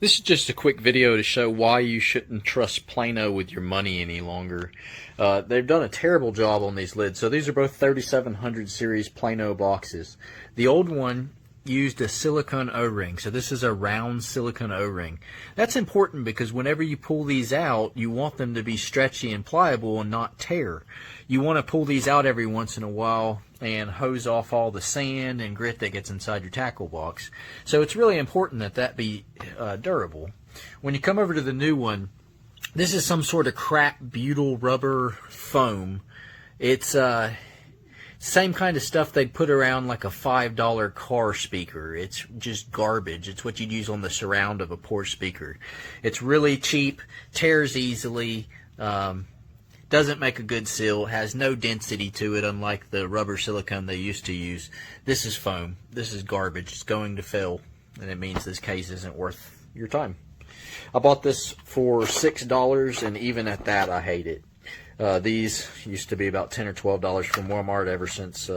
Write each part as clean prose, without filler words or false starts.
This is just a quick video to show why you shouldn't trust Plano with your money any longer. They've done a terrible job on these lids. So these are both 3700 series Plano boxes. The old one used a silicone O-ring. So this is a round silicone O-ring. That's important because whenever you pull these out, you want them to be stretchy and pliable and not tear. You want to pull these out every once in a while and hose off all the sand and grit that gets inside your tackle box. So it's really important that that be durable. When you come over to the new one, this is some sort of crap butyl rubber foam. It's same kind of stuff they'd put around like a $5 car speaker. It's just garbage. It's what you'd use on the surround of a poor speaker. It's really cheap, tears easily, doesn't make a good seal, has no density to it unlike the rubber silicone they used to use. This is foam. This is garbage. It's going to fail, and it means this case isn't worth your time. I bought this for $6, and even at that I hate it. These used to be about $10 or $12 from Walmart ever since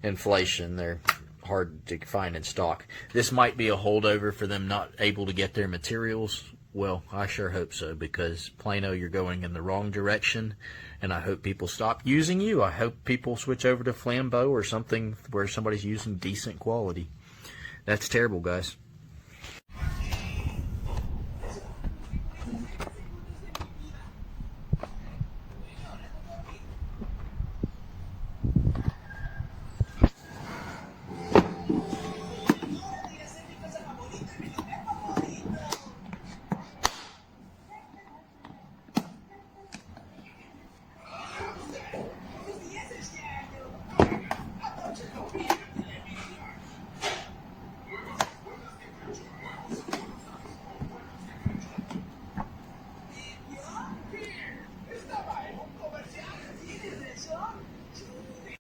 inflation. They're hard to find in stock. This might be a holdover for them not able to get their materials. Well, I sure hope so, because Plano, you're going in the wrong direction, and I hope people stop using you. I hope people switch over to Flambeau or something where somebody's using decent quality. That's terrible, guys.